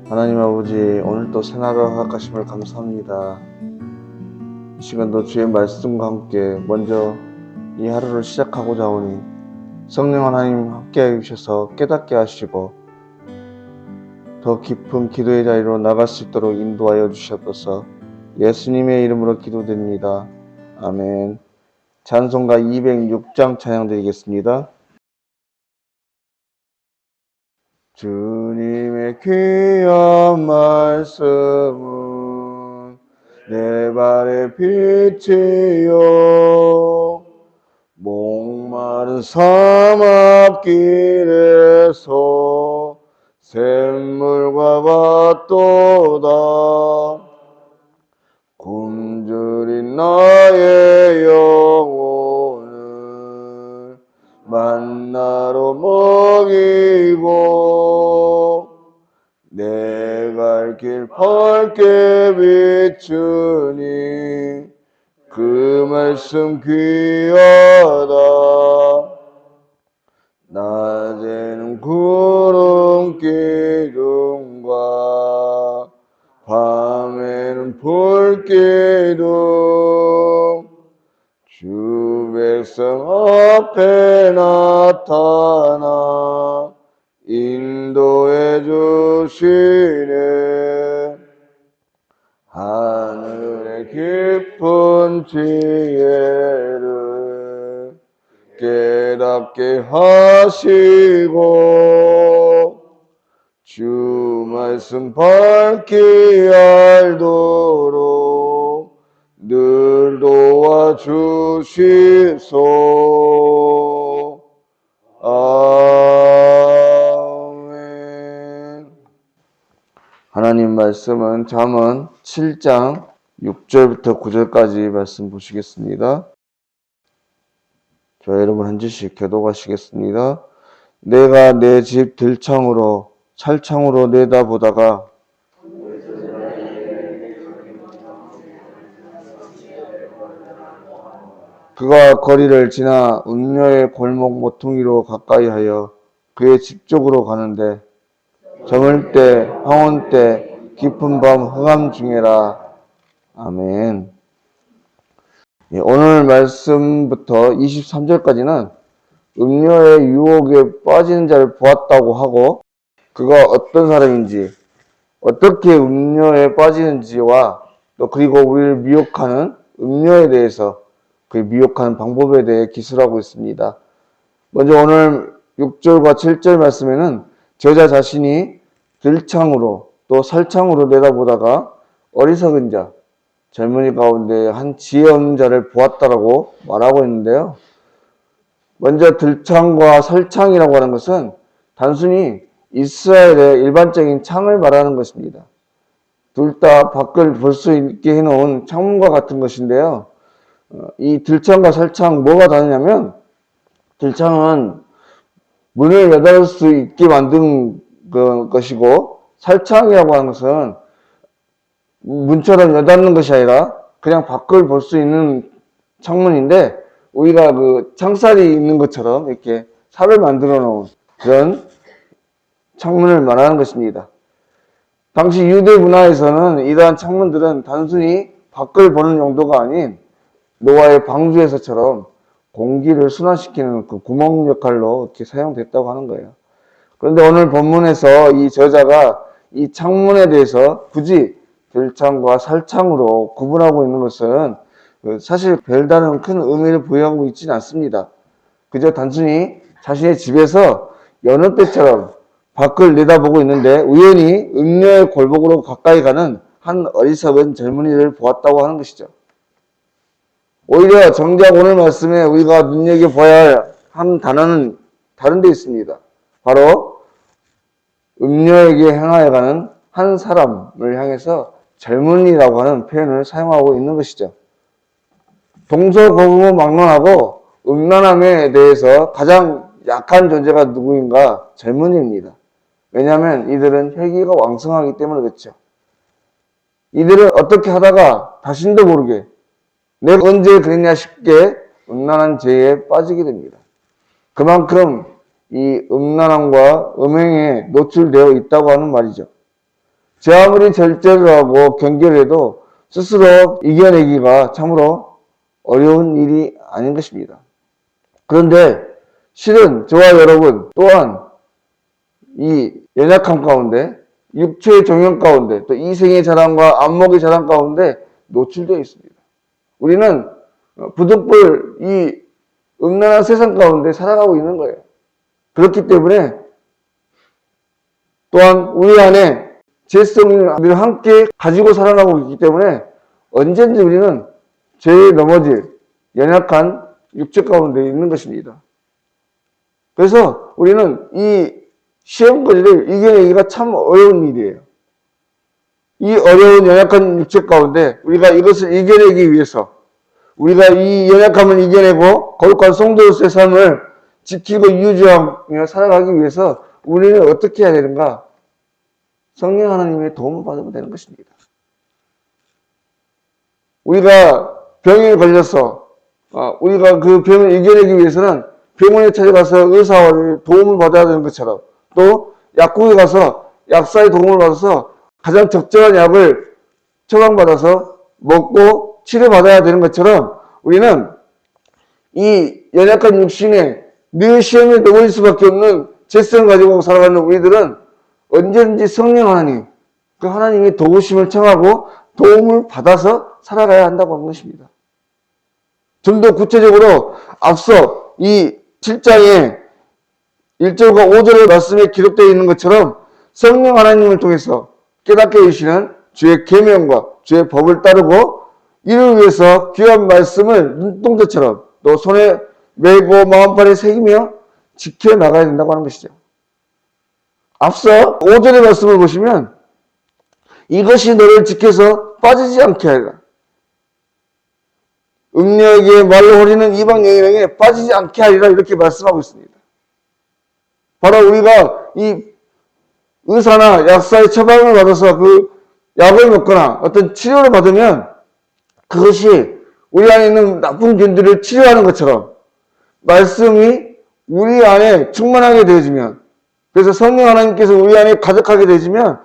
하나님 아버지, 오늘도 새날을 허락하심을 감사합니다. 이 시간도 주의 말씀과 함께 먼저 이 하루를 시작하고자 하오니 성령 하나님 함께해 주셔서 깨닫게 하시고 더 깊은 기도의 자리로 나갈 수 있도록 인도하여 주시옵소서. 예수님의 이름으로 기도드립니다. 아멘. 찬송가 206장 찬양 드리겠습니다. 주님의 귀한 말씀은 내 발의 빛이요 목마른 사막길에서 샘물과 같도다. 굶주린 나의 영혼을 만나로 먹이고 내 갈 길 밝게 비추니 그 말씀 귀하다. 낮에는 구름 기둥과 밤에는 불 기둥 주 백성 앞에 나타나 인도해 주시네. 하늘의 깊은 지혜를 깨닫게 하시고 주 말씀 밝히 알도록 늘 도와주시소. 아멘. 하나님 말씀은 잠언 7장 6절부터 9절까지 말씀 보시겠습니다. 저와 여러분 한 절씩 교독하시겠습니다. 내가 내 집 들창으로 철창으로 내다보다가 그가 거리를 지나 음녀의 골목 모퉁이로 가까이 하여 그의 집 쪽으로 가는데 저물 때 황혼 때 깊은 밤 흑암 중에라. 아멘. 오늘 말씀부터 23절까지는 음녀의 유혹에 빠지는 자를 보았다고 하고 그가 어떤 사람인지 어떻게 음녀에 빠지는지와 또 그리고 우리를 미혹하는 음녀에 대해서 그 미혹하는 방법에 대해 기술하고 있습니다. 먼저 오늘 6절과 7절 말씀에는 저자 자신이 들창으로 또 설창으로 내다보다가 어리석은 자, 젊은이 가운데 한 지혜 없는 자를 보았다라고 말하고 있는데요. 먼저 들창과 설창이라고 하는 것은 단순히 이스라엘의 일반적인 창을 말하는 것입니다. 둘 다 밖을 볼 수 있게 해놓은 창문과 같은 것인데요. 이 들창과 설창 뭐가 다르냐면 들창은 문을 여닫을 수 있게 만든 것이고 설창이라고 하는 것은 문처럼 여닫는 것이 아니라 그냥 밖을 볼 수 있는 창문인데 우리가 그 창살이 있는 것처럼 이렇게 살을 만들어 놓은 그런 창문을 말하는 것입니다. 당시 유대 문화에서는 이러한 창문들은 단순히 밖을 보는 용도가 아닌 노아의 방주에서처럼 공기를 순환시키는 그 구멍 역할로 이렇게 사용됐다고 하는 거예요. 그런데 오늘 본문에서 이 저자가 이 창문에 대해서 굳이 들창과 설창으로 구분하고 있는 것은 사실 별다른 큰 의미를 부여하고 있지는 않습니다. 그저 단순히 자신의 집에서 여느 때처럼 밖을 내다보고 있는데 우연히 음녀의 골목으로 가까이 가는 한 어리석은 젊은이를 보았다고 하는 것이죠. 오히려 정작 오늘 말씀에 우리가 눈여겨봐야 할 한 단어는 다른 데 있습니다. 바로 음녀에게 행하여가는 한 사람을 향해서 젊은이라고 하는 표현을 사용하고 있는 것이죠. 동서고금망론하고 음란함에 대해서 가장 약한 존재가 누구인가? 젊은이입니다. 왜냐하면 이들은 혈기가 왕성하기 때문에 그렇죠. 이들은 어떻게 하다가 자신도 모르게 내가 언제 그랬냐 싶게 음란한 죄에 빠지게 됩니다. 그만큼 이 음란함과 음행에 노출되어 있다고 하는 말이죠. 제 아무리 절제를 하고 경계를 해도 스스로 이겨내기가 참으로 어려운 일이 아닌 것입니다. 그런데 실은 저와 여러분 또한 이 연약함 가운데, 육체의 종형 가운데, 또 이생의 자랑과 안목의 자랑 가운데 노출되어 있습니다. 우리는 부득불 이 음란한 세상 가운데 살아가고 있는 거예요. 그렇기 때문에 또한 우리 안에 죄성을 함께 가지고 살아가고 있기 때문에 언제든지 우리는 죄에 넘어질 연약한 육체 가운데 있는 것입니다. 그래서 우리는 이 시험거리를 이겨내기가 참 어려운 일이에요. 이 어려운 연약한 육체 가운데 우리가 이것을 이겨내기 위해서, 우리가 이 연약함을 이겨내고 거룩한 성도로서의 삶을 지키고 유지하며 살아가기 위해서 우리는 어떻게 해야 되는가? 성령 하나님의 도움을 받으면 되는 것입니다. 우리가 병에 걸려서 우리가 그 병을 이겨내기 위해서는 병원에 찾아가서 의사와 도움을 받아야 되는 것처럼, 또 약국에 가서 약사의 도움을 받아서 가장 적절한 약을 처방받아서 먹고 치료받아야 되는 것처럼, 우리는 이 연약한 육신에 늘 시험에 넘어질 수밖에 없는 죄성을 가지고 살아가는 우리들은 언제든지 성령 하나님, 그 하나님의 도우심을 청하고 도움을 받아서 살아가야 한다고 하는 것입니다. 좀 더 구체적으로 앞서 이 7장에 1절과 5절의 말씀에 기록되어 있는 것처럼 성령 하나님을 통해서 깨닫게 해주시는 주의 계명과 주의 법을 따르고 이를 위해서 귀한 말씀을 눈동자처럼 또 손에 메고 마음판에 새기며 지켜나가야 된다고 하는 것이죠. 앞서 5절의 말씀을 보시면 이것이 너를 지켜서 빠지지 않게 하리라. 음녀에게 말로 허리는 이방 여인에게 빠지지 않게 하리라, 이렇게 말씀하고 있습니다. 바로 우리가 이 의사나 약사의 처방을 받아서 그 약을 먹거나 어떤 치료를 받으면 그것이 우리 안에 있는 나쁜 균들을 치료하는 것처럼 말씀이 우리 안에 충만하게 되어지면, 그래서 성령 하나님께서 우리 안에 가득하게 되어지면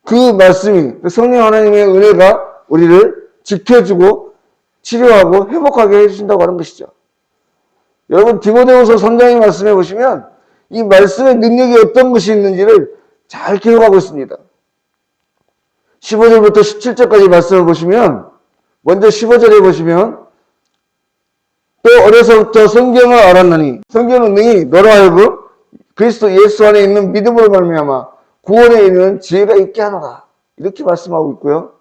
그 말씀이, 그 성령 하나님의 은혜가 우리를 지켜주고 치료하고 회복하게 해주신다고 하는 것이죠. 여러분 디모데후서 3장의 말씀해 보시면 이 말씀의 능력이 어떤 것이 있는지를 잘 기록하고 있습니다. 15절부터 17절까지 말씀을 보시면, 먼저 15절에 보시면 또 어려서부터 성경을 알았느니 성경은 능히 너로 하여금 그리스도 예수 안에 있는 믿음으로 말미암아 구원에 있는 지혜가 있게 하노라, 이렇게 말씀하고 있고요.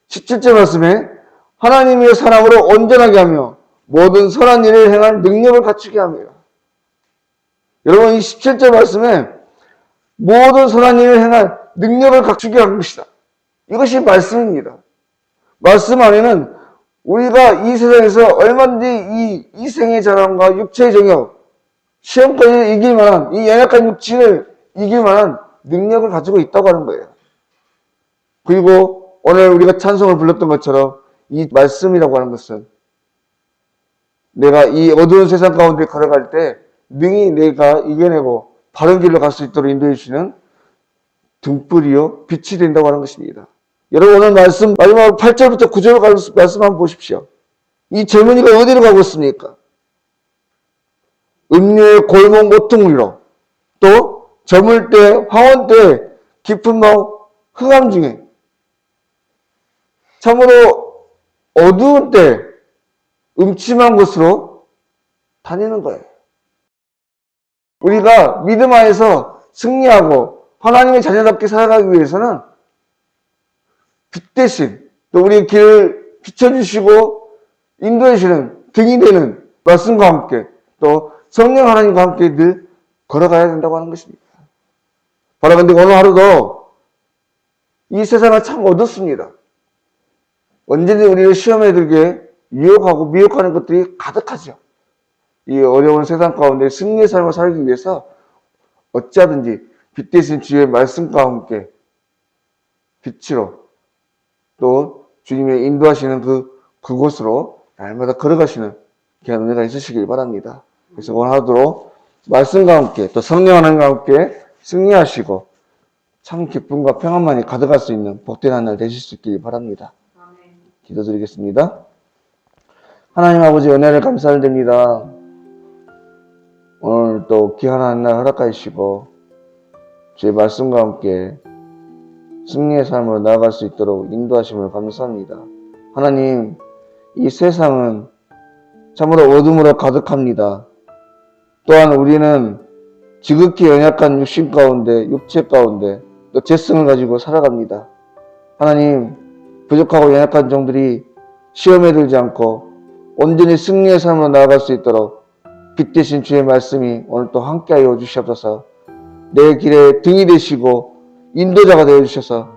17절 말씀에 하나님의 사랑으로 온전하게 하며 모든 선한 일을 행할 능력을 갖추게 합니다. 여러분 이 17절 말씀에 모든 선한 일을 행할 능력을 갖추게 한 것이다. 이것이 말씀입니다. 말씀 안에는 우리가 이 세상에서 얼마든지 이 이생의 자랑과 육체의 정욕, 시험까지 이길 만한, 이 연약한 육신을 이길 만한 능력을 가지고 있다고 하는 거예요. 그리고 오늘 우리가 찬송을 불렀던 것처럼 이 말씀이라고 하는 것은 내가 이 어두운 세상 가운데 걸어갈 때 능히 내가 이겨내고 바른 길로 갈 수 있도록 인도해 주시는 등불이요 빛이 된다고 하는 것입니다. 여러분 오늘 말씀 마지막 8절부터 9절 말씀 한번 보십시오. 이 젊은이가 어디로 가고 있습니까? 음료의 골목 모퉁이로, 또 저물 때 황혼 때 깊은 흑암 중에 참으로 어두운 때 음침한 곳으로 다니는 거예요. 우리가 믿음 안에서 승리하고 하나님의 자녀답게 살아가기 위해서는 빛 대신 또 우리의 길을 비춰주시고 인도해 주시는 등이 되는 말씀과 함께 또 성령 하나님과 함께 늘 걸어가야 된다고 하는 것입니다. 바로 근데 오늘 하루도 이 세상은 참 어둡습니다. 언제든지 우리를 시험에 들게 유혹하고 미혹하는 것들이 가득하죠. 이 어려운 세상 가운데 승리의 삶을 살기 위해서 어찌하든지 빛 대신 주의 말씀과 함께 빛으로 또 주님의 인도하시는 그곳으로 날마다 걸어가시는 귀한 은혜가 있으시길 바랍니다. 그래서 오늘 하루도 말씀과 함께 또 성령 하나님과 함께 승리하시고 참 기쁨과 평안만이 가득할 수 있는 복된 한 날 되실 수 있길 바랍니다. 기도드리겠습니다. 하나님 아버지 은혜를 감사드립니다. 오늘 또 귀한 날 허락해 주시고 주의 말씀과 함께 승리의 삶으로 나아갈 수 있도록 인도하심을 감사합니다. 하나님, 이 세상은 참으로 어둠으로 가득합니다. 또한 우리는 지극히 연약한 육신 가운데, 육체 가운데 또 죄성을 가지고 살아갑니다. 하나님, 부족하고 연약한 종들이 시험에 들지 않고 온전히 승리의 삶으로 나아갈 수 있도록 빛 대신 주의 말씀이 오늘 또 함께하여 주시옵소서. 내 길에 등이 되시고 인도자가 되어 주셔서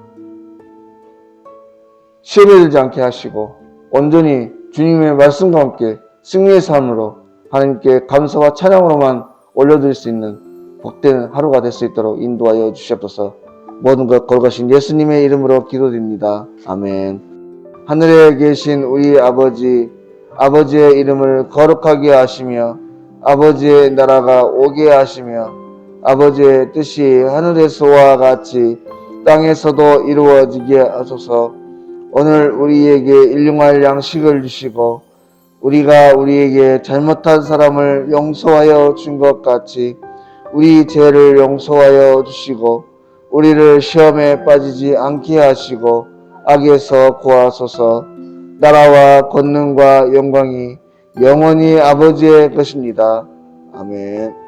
시험에 들지 않게 하시고 온전히 주님의 말씀과 함께 승리의 삶으로 하나님께 감사와 찬양으로만 올려드릴 수 있는 복된 하루가 될 수 있도록 인도하여 주시옵소서. 모든 것 걸어가신 예수님의 이름으로 기도드립니다. 아멘. 하늘에 계신 우리 아버지, 아버지의 이름을 거룩하게 하시며 아버지의 나라가 오게 하시며 아버지의 뜻이 하늘에서와 같이 땅에서도 이루어지게 하소서. 오늘 우리에게 일용할 양식을 주시고 우리가 우리에게 잘못한 사람을 용서하여 준 것 같이 우리 죄를 용서하여 주시고 우리를 시험에 빠지지 않게 하시고 악에서 구하소서. 나라와 권능과 영광이 영원히 아버지의 것입니다. 아멘.